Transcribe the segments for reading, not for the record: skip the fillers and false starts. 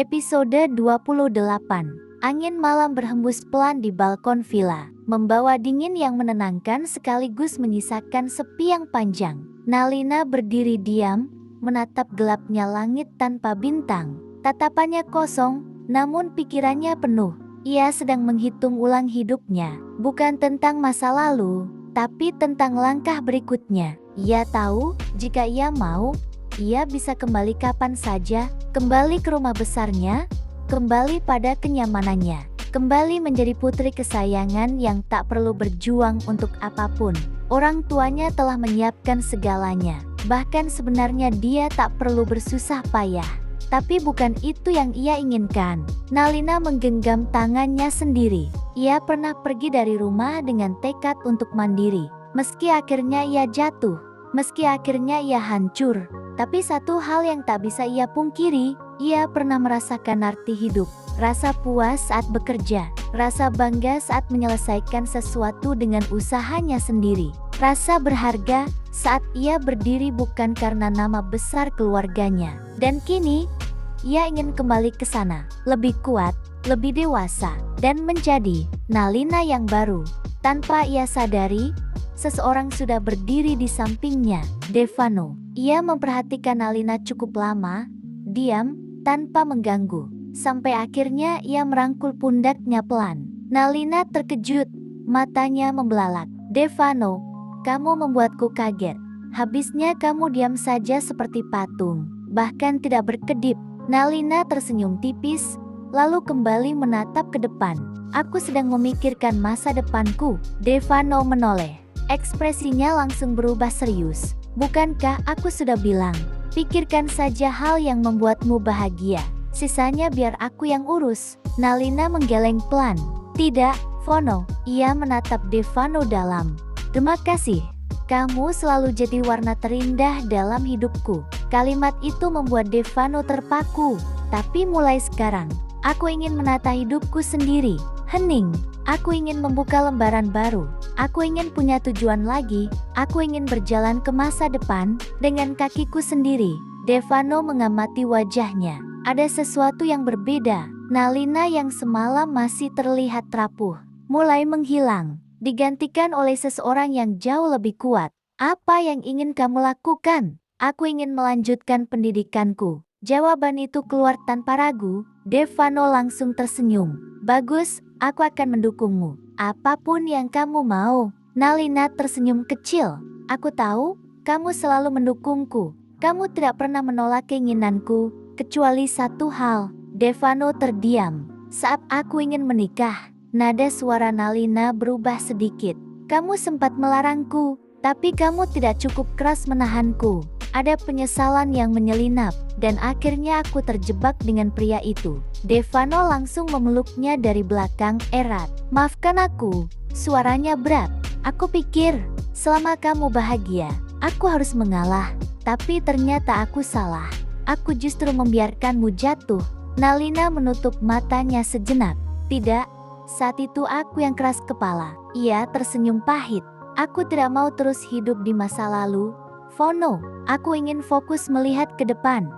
Episode 28. Angin malam berhembus pelan di balkon villa, membawa dingin yang menenangkan sekaligus menyisakan sepi yang panjang. Nalina berdiri diam, menatap gelapnya langit tanpa bintang. Tatapannya kosong, namun pikirannya penuh. Ia sedang menghitung ulang hidupnya, bukan tentang masa lalu, tapi tentang langkah berikutnya. Ia tahu, jika ia mau, ia bisa kembali kapan saja, kembali ke rumah besarnya, kembali pada kenyamanannya, kembali menjadi putri kesayangan yang tak perlu berjuang untuk apapun. Orang tuanya telah menyiapkan segalanya, bahkan sebenarnya dia tak perlu bersusah payah. Tapi bukan itu yang ia inginkan. Nalina menggenggam tangannya sendiri. Ia pernah pergi dari rumah dengan tekad untuk mandiri. Meski akhirnya ia jatuh, meski akhirnya ia hancur, tapi satu hal yang tak bisa ia pungkiri, ia pernah merasakan arti hidup. Rasa puas saat bekerja, rasa bangga saat menyelesaikan sesuatu dengan usahanya sendiri. Rasa berharga saat ia berdiri bukan karena nama besar keluarganya. Dan kini, ia ingin kembali ke sana, lebih kuat, lebih dewasa, dan menjadi Nalina yang baru. Tanpa ia sadari, seseorang sudah berdiri di sampingnya, Devano. Ia memperhatikan Nalina cukup lama, diam, tanpa mengganggu. Sampai akhirnya ia merangkul pundaknya pelan. Nalina terkejut, matanya membelalak. Devano, kamu membuatku kaget. Habisnya kamu diam saja seperti patung, bahkan tidak berkedip. Nalina tersenyum tipis, lalu kembali menatap ke depan. Aku sedang memikirkan masa depanku. Devano menoleh. Ekspresinya langsung berubah serius. Bukankah aku sudah bilang, pikirkan saja hal yang membuatmu bahagia. Sisanya biar aku yang urus. Nalina menggeleng pelan. Tidak, Vono. Ia menatap Devano dalam. Terima kasih. Kamu selalu jadi warna terindah dalam hidupku. Kalimat itu membuat Devano terpaku. Tapi mulai sekarang, aku ingin menata hidupku sendiri. Hening. Aku ingin membuka lembaran baru. Aku ingin punya tujuan lagi. Aku ingin berjalan ke masa depan dengan kakiku sendiri. Devano mengamati wajahnya. Ada sesuatu yang berbeda. Nalina yang semalam masih terlihat rapuh, mulai menghilang, digantikan oleh seseorang yang jauh lebih kuat. Apa yang ingin kamu lakukan? Aku ingin melanjutkan pendidikanku. Jawaban itu keluar tanpa ragu. Devano langsung tersenyum. Bagus, aku akan mendukungmu. Apapun yang kamu mau. Nalina tersenyum kecil. Aku tahu, kamu selalu mendukungku. Kamu tidak pernah menolak keinginanku, kecuali satu hal. Devano terdiam. Saat aku ingin menikah, nada suara Nalina berubah sedikit. Kamu sempat melarangku, tapi kamu tidak cukup keras menahanku. Ada penyesalan yang menyelinap, dan akhirnya aku terjebak dengan pria itu. Devano langsung memeluknya dari belakang erat. Maafkan aku, suaranya berat. Aku pikir, selama kamu bahagia, aku harus mengalah. Tapi ternyata aku salah. Aku justru membiarkanmu jatuh. Nalina menutup matanya sejenak. Tidak, saat itu aku yang keras kepala. Ia tersenyum pahit. Aku tidak mau terus hidup di masa lalu, Vono. Aku ingin fokus melihat ke depan.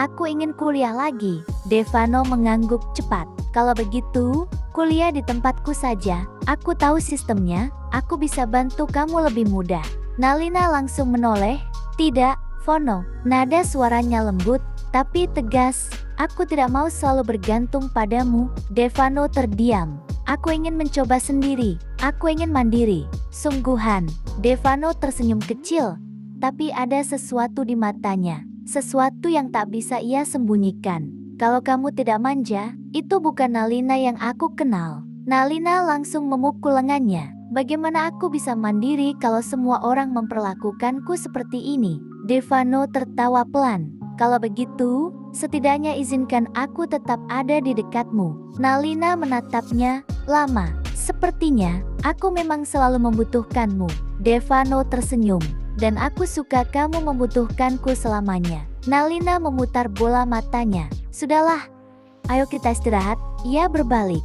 Aku ingin kuliah lagi. Devano mengangguk cepat. Kalau begitu, kuliah di tempatku saja. Aku tahu sistemnya. Aku bisa bantu kamu lebih mudah. Nalina langsung menoleh. Tidak, Vono. Nada suaranya lembut, tapi tegas. Aku tidak mau selalu bergantung padamu. Devano terdiam. Aku ingin mencoba sendiri. Aku ingin mandiri. Sungguhan. Devano tersenyum kecil. Tapi ada sesuatu di matanya, sesuatu yang tak bisa ia sembunyikan. Kalau kamu tidak manja, itu bukan Nalina yang aku kenal. Nalina langsung memukul lengannya. Bagaimana aku bisa mandiri kalau semua orang memperlakukanku seperti ini? Devano tertawa pelan. Kalau begitu, setidaknya izinkan aku tetap ada di dekatmu. Nalina menatapnya lama. Sepertinya, aku memang selalu membutuhkanmu. Devano tersenyum. Dan aku suka kamu membutuhkanku selamanya. Nalina memutar bola matanya. Sudahlah, ayo kita istirahat. Ia berbalik.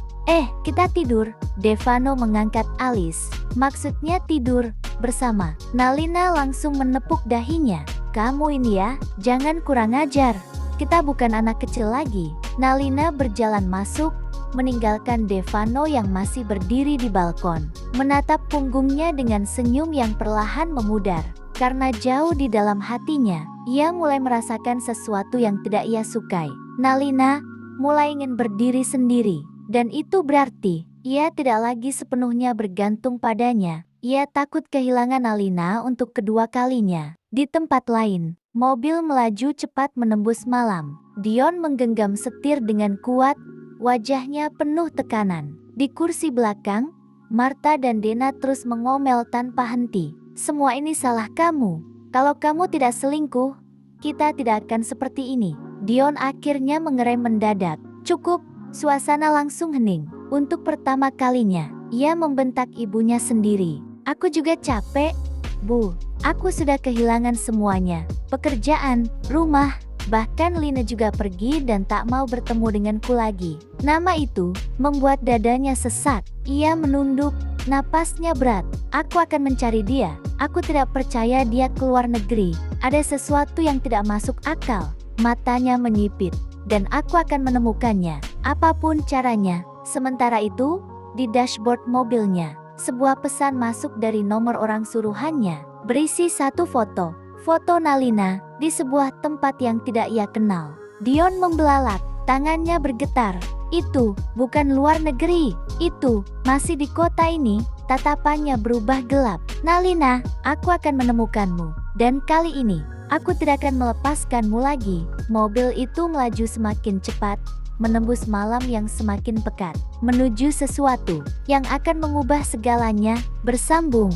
Kita tidur. Devano mengangkat alis. Maksudnya tidur bersama. Nalina langsung menepuk dahinya. Kamu ini ya, jangan kurang ajar. Kita bukan anak kecil lagi. Nalina berjalan masuk, meninggalkan Devano yang masih berdiri di balkon. Menatap punggungnya dengan senyum yang perlahan memudar. Karena jauh di dalam hatinya, ia mulai merasakan sesuatu yang tidak ia sukai. Nalina mulai ingin berdiri sendiri. Dan itu berarti, ia tidak lagi sepenuhnya bergantung padanya. Ia takut kehilangan Nalina untuk kedua kalinya. Di tempat lain, mobil melaju cepat menembus malam. Dion menggenggam setir dengan kuat, wajahnya penuh tekanan. Di kursi belakang, Martha dan Dena terus mengomel tanpa henti. Semua ini salah kamu. Kalau kamu tidak selingkuh, kita tidak akan seperti ini. Dion akhirnya mengerem mendadak. Cukup, suasana langsung hening. Untuk pertama kalinya, ia membentak ibunya sendiri. Aku juga capek, Bu. Aku sudah kehilangan semuanya. Pekerjaan, rumah, bahkan Lina juga pergi dan tak mau bertemu denganku lagi. Nama itu membuat dadanya sesak. Ia menunduk, napasnya berat. Aku akan mencari dia. Aku tidak percaya dia keluar negeri. Ada sesuatu yang tidak masuk akal. Matanya menyipit. Dan aku akan menemukannya. Apapun caranya. Sementara itu, di dashboard mobilnya, sebuah pesan masuk dari nomor orang suruhannya. Berisi satu foto. Foto Nalina di sebuah tempat yang tidak ia kenal. Dion membelalak. Tangannya bergetar. Itu bukan luar negeri. Itu masih di kota ini. Tatapannya berubah gelap. Nalina, aku akan menemukanmu. Dan kali ini, aku tidak akan melepaskanmu lagi. Mobil itu melaju semakin cepat, menembus malam yang semakin pekat, menuju sesuatu yang akan mengubah segalanya. Bersambung.